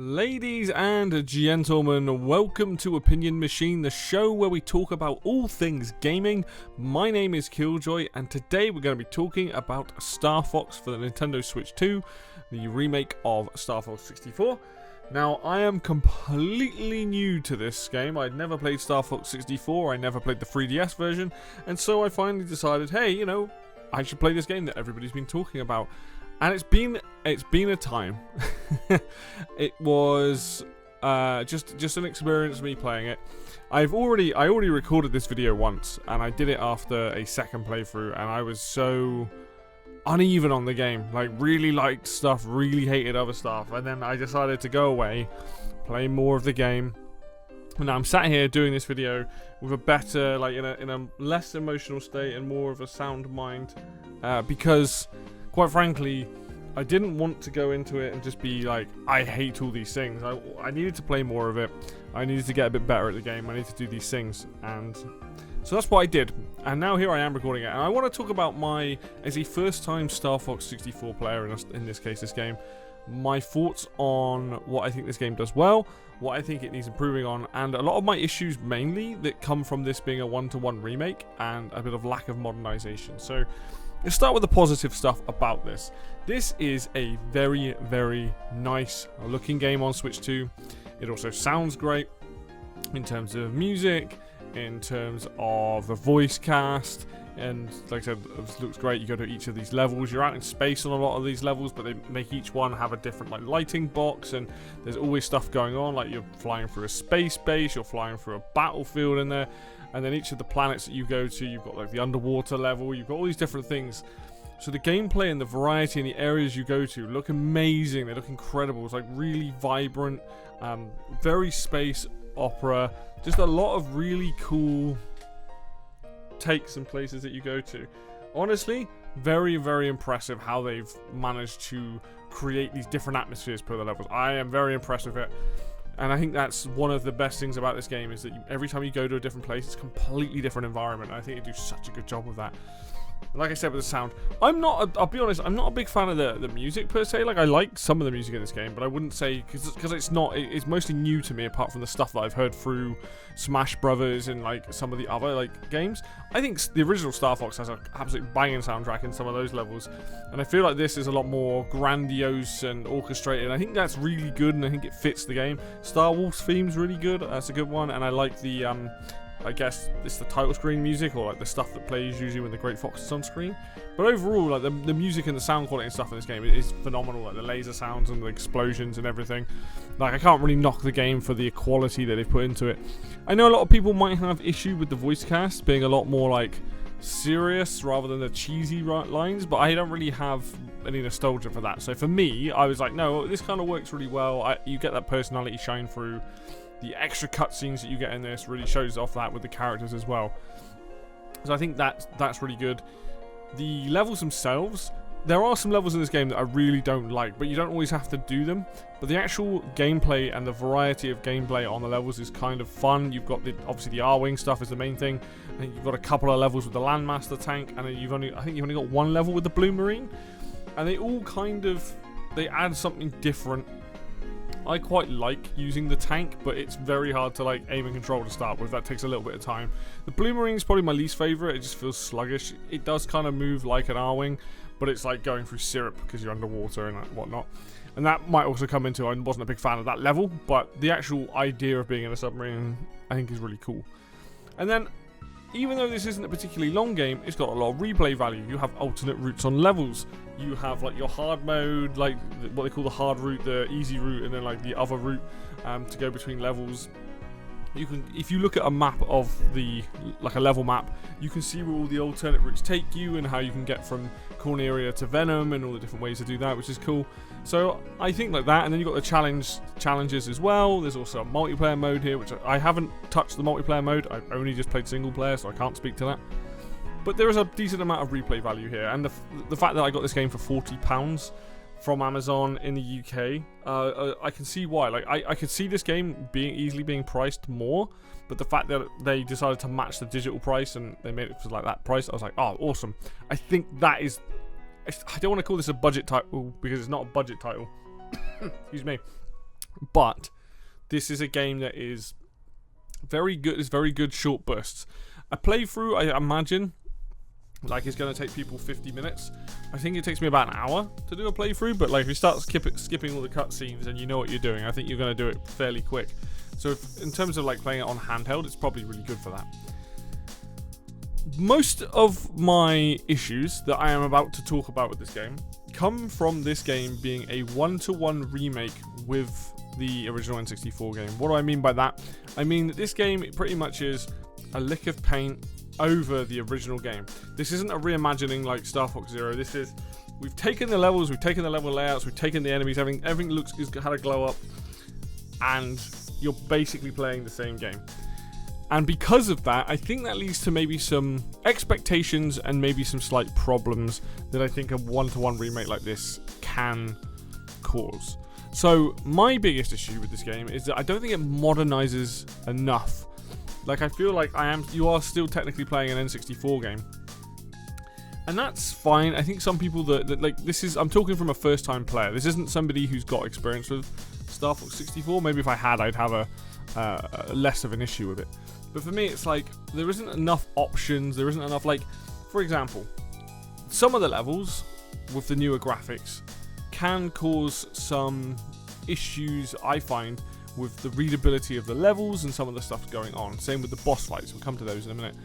Ladies and gentlemen, welcome to Opinion Machine, the show where we talk about all things gaming. My name is Killjoy, and today we're going to be talking about Star Fox for the Nintendo Switch 2, the remake of Star Fox 64. Now, I am completely new to this game. I'd never played Star Fox 64, I never played the 3DS version, and so I finally decided, hey, you know, I should play this game that everybody's been talking about. And it's been a time. It was just an experience me playing it. I already recorded this video once, and I did it after a second playthrough, and I was so uneven on the game. Like, really liked stuff, really hated other stuff, and then I decided to go away, play more of the game. And now I'm sat here doing this video with a better, like, in a less emotional state and more of a sound mind, because quite frankly, I didn't want to go into it and just be like, I hate all these things. I needed to play more of it. I needed to get a bit better at the game. I needed to do these things. And so that's what I did. And now here I am recording it. And I want to talk about as a first-time Star Fox 64 player, in this case, this game, my thoughts on what I think this game does well, what I think it needs improving on, and a lot of my issues mainly that come from this being a one-to-one remake and a bit of lack of modernization. So let's start with the positive stuff about this. This is a very, very nice looking game on Switch 2. It also sounds great in terms of music, in terms of the voice cast, and like I said, it looks great. You go to each of these levels. You're out in space on a lot of these levels, but they make each one have a different like lighting box, and there's always stuff going on. Like, you're flying through a space base, you're flying through a battlefield in there. And then each of the planets that you go to, you've got like the underwater level, you've got all these different things. So the gameplay and the variety in the areas you go to look amazing, they look incredible. It's like really vibrant, very space opera, just a lot of really cool takes and places that you go to. Honestly, very, very impressive how they've managed to create these different atmospheres per the levels. I am very impressed with it. And I think that's one of the best things about this game, is that every time you go to a different place, it's a completely different environment. And I think they do such a good job with that. Like I said with the sound, I'll be honest, I'm not a big fan of the music per se. Like, I like some of the music in this game, but I wouldn't say, because it's mostly new to me apart from the stuff that I've heard through Smash Brothers and like some of the other like games. I think the original Star Fox has an absolute banging soundtrack in some of those levels, and I feel like this is a lot more grandiose and orchestrated. I think that's really good, and I think it fits the game. Star Wars theme's really good, that's a good one, and I like the I guess it's the title screen music, or like the stuff that plays usually when the Great Fox is on screen. But overall, like the music and the sound quality and stuff in this game is phenomenal. Like the laser sounds and the explosions and everything. Like, I can't really knock the game for the quality that they've put into it. I know a lot of people might have issue with the voice cast being a lot more like serious rather than the cheesy lines, but I don't really have any nostalgia for that. So for me, I was like, no, this kind of works really well. You get that personality shine through. The extra cutscenes that you get in this really shows off that with the characters as well. So I think that's really good. The levels themselves, there are some levels in this game that I really don't like, but you don't always have to do them. But the actual gameplay and the variety of gameplay on the levels is kind of fun. You've got obviously the R-Wing stuff is the main thing. I think you've got a couple of levels with the Landmaster tank, and then I think you've only got one level with the Blue Marine. And they all they add something different. I quite like using the tank, but it's very hard to like aim and control to start with. That takes a little bit of time. The Blue Marine is probably my least favorite. It just feels sluggish. It does kind of move like an R-Wing, but it's like going through syrup because you're underwater and whatnot. And that might also come into, I wasn't a big fan of that level, but the actual idea of being in a submarine I think is really cool. And then, even though this isn't a particularly long game, it's got a lot of replay value. You have alternate routes on levels. You have like your hard mode, like what they call the hard route, the easy route, and then like the other route to go between levels. You can, if you look at a map of like a level map, you can see where all the alternate routes take you and how you can get from Corneria to Venom and all the different ways to do that, which is cool. So I think like that, and then you've got the challenges as well. There's also a multiplayer mode here, which I haven't touched the multiplayer mode. I've only just played single player, so I can't speak to that. But there is a decent amount of replay value here, and the fact that I got this game for £40 from Amazon in the UK, I can see why. Like, I could see this game easily being priced more, but the fact that they decided to match the digital price and they made it for like that price, I was like, oh, awesome. I think that is, I don't want to call this a budget title because it's not a budget title. Excuse me. But this is a game that is very good. It's very good short bursts. A playthrough, I imagine, like, it's going to take people 50 minutes. I think it takes me about an hour to do a playthrough, but like if you start skipping all the cutscenes and you know what you're doing, I think you're going to do it fairly quick. So in terms of like playing it on handheld, it's probably really good for that. Most of my issues that I am about to talk about with this game come from this game being a one-to-one remake with the original N64 game. What do I mean by that? I mean that this game pretty much is a lick of paint over the original game. This isn't a reimagining like Star Fox Zero. This is, we've taken the levels, we've taken the level layouts, we've taken the enemies, everything looks has had a glow up, and you're basically playing the same game. And because of that, I think that leads to maybe some expectations and maybe some slight problems that I think a one-to-one remake like this can cause. So my biggest issue with this game is that I don't think it modernizes enough. Like, I feel like you are still technically playing an N64 game. And that's fine. I think some people that like, this is, I'm talking from a first time player. This isn't somebody who's got experience with Star Fox 64. Maybe if I had, I'd have a less of an issue with it. But for me, it's like, there isn't enough options. There isn't enough, like, for example, some of the levels with the newer graphics can cause some issues, I find, with the readability of the levels and some of the stuff going on. Same with the boss fights. We'll come to those in a minute.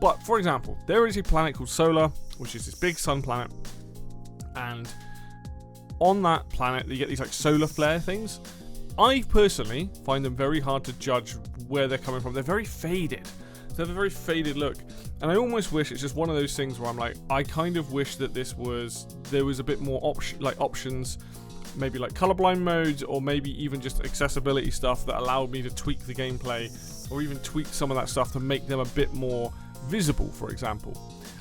But, for example, there is a planet called Solar, which is this big sun planet. And on that planet, you get these, like, solar flare things. I personally find them very hard to judge where they're coming from. They're very faded. They have a very faded look. And I almost wish it's just one of those things where I'm like, I kind of wish that there was a bit more options, maybe like colorblind modes, or maybe even just accessibility stuff that allowed me to tweak the gameplay, or even tweak some of that stuff to make them a bit more visible, for example.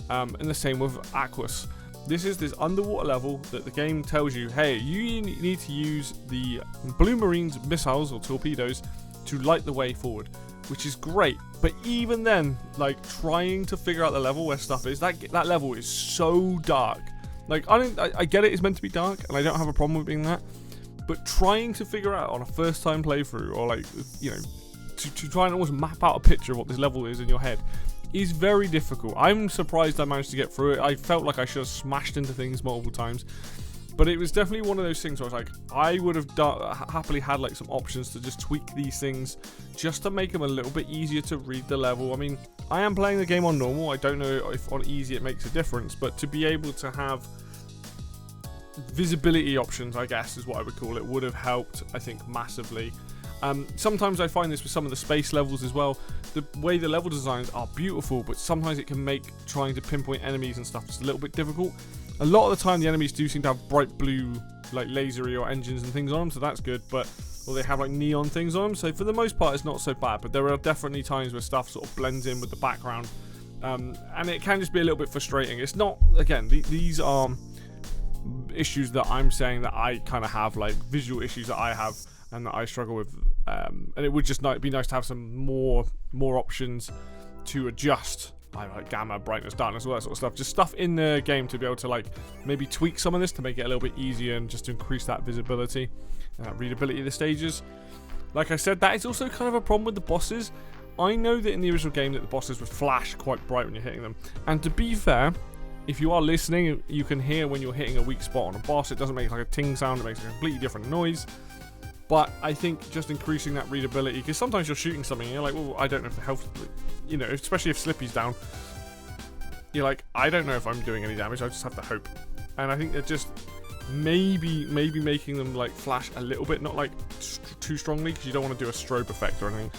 And the same with Aquas. This is this underwater level that the game tells you, hey, you need to use the Blue Marine's missiles or torpedoes to light the way forward, which is great. But even then, like, trying to figure out the level where stuff is, that level is so dark. Like, I get it, it's meant to be dark, and I don't have a problem with being that. But trying to figure out on a first time playthrough, or like, you know, to try and almost map out a picture of what this level is in your head, is very difficult. I'm surprised I managed to get through it. I felt like I should have smashed into things multiple times. But it was definitely one of those things where I was like, I would have happily had like some options to just tweak these things just to make them a little bit easier to read the level. I mean, I am playing the game on normal. I don't know if on easy it makes a difference, but to be able to have visibility options, I guess is what I would call it, would have helped, I think, massively. Sometimes I find this with some of the space levels as well. The way the level designs are beautiful, but sometimes it can make trying to pinpoint enemies and stuff just a little bit difficult. A lot of the time the enemies do seem to have bright blue, like, lasery or engines and things on them, so that's good, or they have like neon things on them, so for the most part it's not so bad. But there are definitely times where stuff sort of blends in with the background, and it can just be a little bit frustrating. It's not, again, these are issues that I'm saying that I kind of have, like visual issues that I have and that I struggle with, and it would just be nice to have some more options to adjust, like gamma, brightness, darkness, all that sort of stuff. Just stuff in the game to be able to like maybe tweak some of this to make it a little bit easier and just to increase that visibility and that readability of the stages. Like I said, that is also kind of a problem with the bosses. I know that in the original game that the bosses would flash quite bright when you're hitting them, and to be fair, if you are listening, you can hear when you're hitting a weak spot on a boss. It doesn't make like a ting sound, it makes a completely different noise. But I think just increasing that readability, because sometimes you're shooting something and you're like, well, I don't know if the health, you know, especially if Slippy's down, you're like, I don't know if I'm doing any damage, I just have to hope. And I think that just maybe making them like flash a little bit, not like too strongly, because you don't want to do a strobe effect or anything.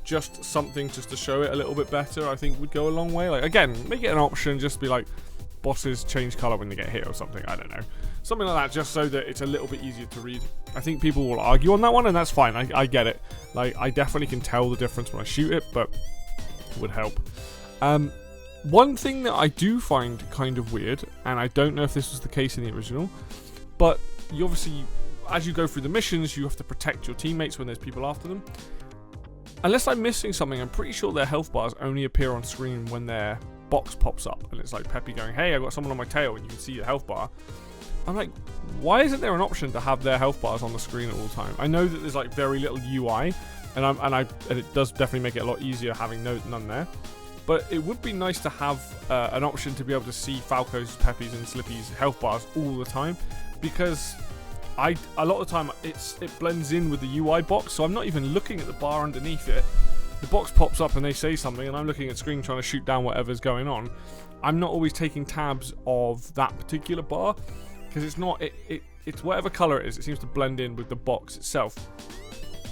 Just something just to show it a little bit better, I think would go a long way. Like, again, make it an option, just be like, bosses change color when they get hit or something, I don't know. Something like that, just so that it's a little bit easier to read. I think people will argue on that one, and that's fine. I get it. Like, I definitely can tell the difference when I shoot it, but it would help. One thing that I do find kind of weird, and I don't know if this was the case in the original, but you obviously, as you go through the missions, you have to protect your teammates when there's people after them. Unless I'm missing something, I'm pretty sure their health bars only appear on screen when their box pops up, and it's like Peppy going, hey, I've got someone on my tail, and you can see your health bar. I'm like, why isn't there an option to have their health bars on the screen at all time? I know that there's like very little UI, and it does definitely make it a lot easier having none there. But it would be nice to have an option to be able to see Falco's, Peppy's, and Slippy's health bars all the time, because a lot of the time it blends in with the UI box, so I'm not even looking at the bar underneath it. The box pops up and they say something, and I'm looking at screen trying to shoot down whatever's going on. I'm not always taking tabs of that particular bar, because it's whatever color it is. It seems to blend in with the box itself.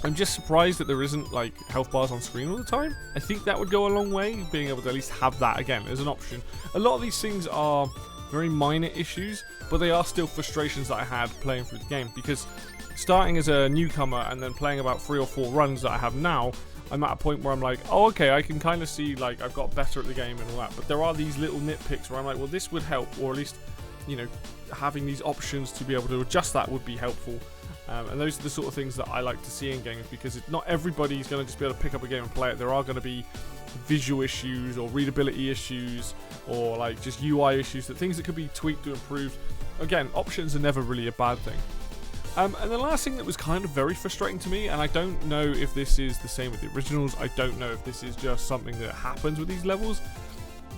I'm just surprised that there isn't like health bars on screen all the time. I think that would go a long way, being able to at least have that again as an option. A lot of these things are very minor issues, but they are still frustrations that I had playing through the game, because starting as a newcomer and then playing about 3 or 4 runs that I have now, I'm at a point where I'm like, oh, okay, I can kind of see like I've got better at the game and all that. But there are these little nitpicks where I'm like, well, this would help, or at least, you know, having these options to be able to adjust that would be helpful. And those are the sort of things that I like to see in games, because not everybody's going to just be able to pick up a game and play it. There are going to be visual issues or readability issues or like just UI issues, things that could be tweaked or improved. Again, options are never really a bad thing. And the last thing that was kind of very frustrating to me, and I don't know if this is the same with the originals, I don't know if this is just something that happens with these levels.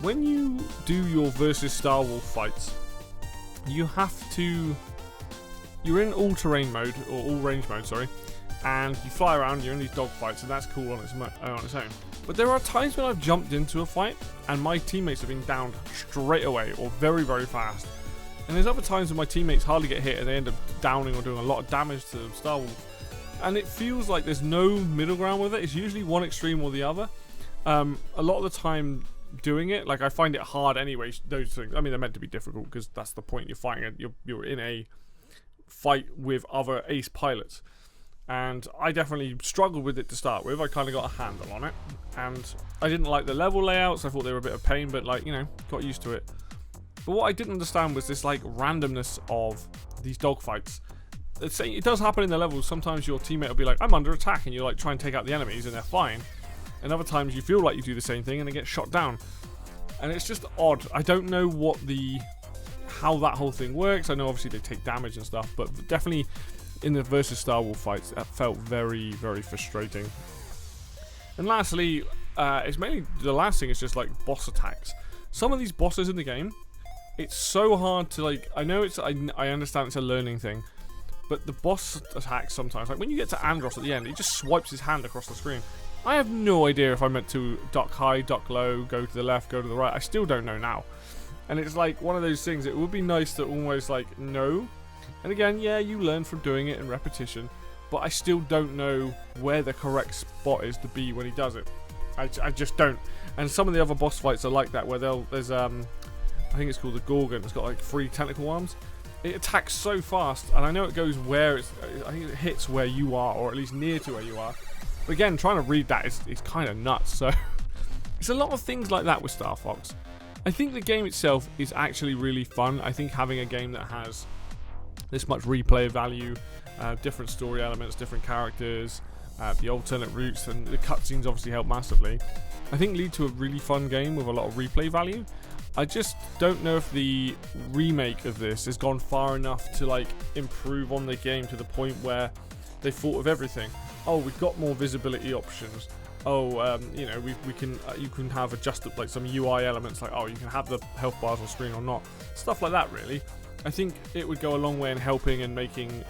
When you do your versus Star Wolf fights, you're in all-terrain mode, or all-range mode, sorry, and you fly around, you're in these dog fights, and that's cool on its own. But there are times when I've jumped into a fight, and my teammates have been downed straight away, or very, very fast. And there's other times when my teammates hardly get hit, and they end up downing or doing a lot of damage to Star Wolf. And it feels like there's no middle ground with it. It's usually one extreme or the other. A lot of the time doing it, like I find it hard anyway, those things. I mean, they're meant to be difficult, because that's the point. You're fighting, you're in a fight with other ace pilots, and I definitely struggled with it to start with. I kind of got a handle on it, and I didn't like the level layouts. I thought they were a bit of pain, but like, you know, got used to it. But what I didn't understand was this like randomness of these dogfights. It does happen in the levels. Sometimes your teammate will be like, I'm under attack, and you like try and take out the enemies and they're fine, and other times you feel like you do the same thing and they get shot down, and it's just odd. I don't know how that whole thing works. I know obviously they take damage and stuff, but definitely in the versus Star Wolf fights, that felt very, very frustrating. And lastly, it's mainly the last thing is just like boss attacks. Some of these bosses in the game, it's so hard to like. I know I understand it's a learning thing, but the boss attacks sometimes, like when you get to Andros at the end, he just swipes his hand across the screen. I have no idea if I meant to duck high, duck low, go to the left, go to the right. I still don't know now. And it's like one of those things, it would be nice to almost like know. And again, yeah, you learn from doing it in repetition, but I still don't know where the correct spot is to be when he does it. I just don't. And some of the other boss fights are like that, where there's I think it's called the Gorgon. It's got like 3 tentacle arms. It attacks so fast, and I know it goes where I think it hits where you are, or at least near to where you are. But again, trying to read that is kind of nuts. So it's a lot of things like that with Star Fox. I think the game itself is actually really fun. I think having a game that has this much replay value, different story elements, different characters, the alternate routes, and the cutscenes obviously help massively, I think lead to a really fun game with a lot of replay value. I just don't know if the remake of this has gone far enough to like improve on the game to the point where they thought of everything. Oh, we've got more visibility options. Oh, you know, we can you can have adjusted like some UI elements, like oh, you can have the health bars on screen or not, stuff like that. Really, I think it would go a long way in helping and making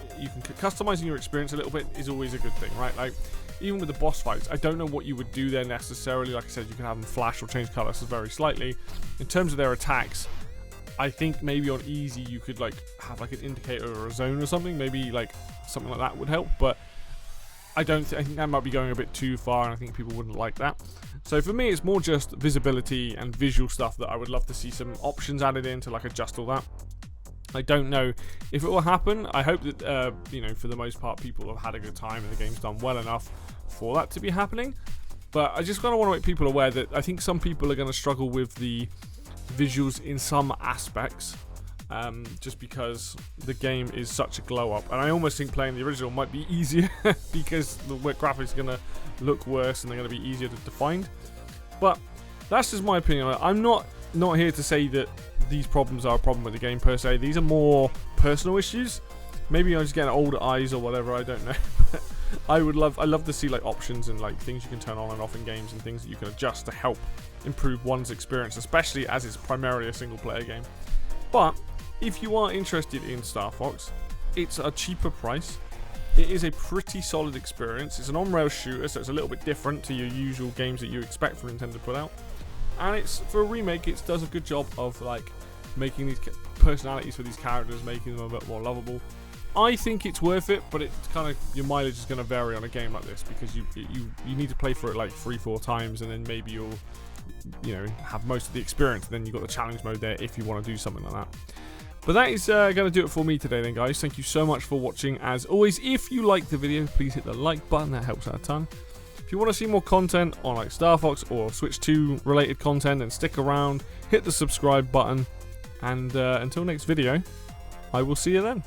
customizing your experience a little bit is always a good thing, right? Like even with the boss fights, I don't know what you would do there necessarily. Like I said, you can have them flash or change colors very slightly. In terms of their attacks, I think maybe on easy you could like have like an indicator or a zone or something. Maybe like something like that would help, but I think that might be going a bit too far, and I think people wouldn't like that. So for me, it's more just visibility and visual stuff that I would love to see some options added in to like adjust all that. I don't know if it will happen. I hope that you know, for the most part, people have had a good time and the game's done well enough for that to be happening. But I just kind of want to make people aware that I think some people are going to struggle with the visuals in some aspects. Just because the game is such a glow up, and I almost think playing the original might be easier because the graphics are going to look worse and they're going to be easier to find. But that's just my opinion on it. I'm not here to say that these problems are a problem with the game per se. These are more personal issues. Maybe I'm just getting older eyes or whatever, I don't know. I love to see like options and like things you can turn on and off in games and things that you can adjust to help improve one's experience, especially as it's primarily a single player game. But if you are interested in Star Fox, it's a cheaper price. It is a pretty solid experience. It's an on-rail shooter, so it's a little bit different to your usual games that you expect for Nintendo to put out. And it's, for a remake, it does a good job of like making these personalities for these characters, making them a bit more lovable. I think it's worth it, but it's kind of, your mileage is going to vary on a game like this because you need to play for it like 3-4 times, and then maybe you'll have most of the experience. And then you've got the challenge mode there if you want to do something like that. But that is going to do it for me today then, guys. Thank you so much for watching. As always, if you like the video, please hit the like button. That helps out a ton. If you want to see more content on like Star Fox or Switch 2 related content, then stick around, hit the subscribe button, and until next video, I will see you then.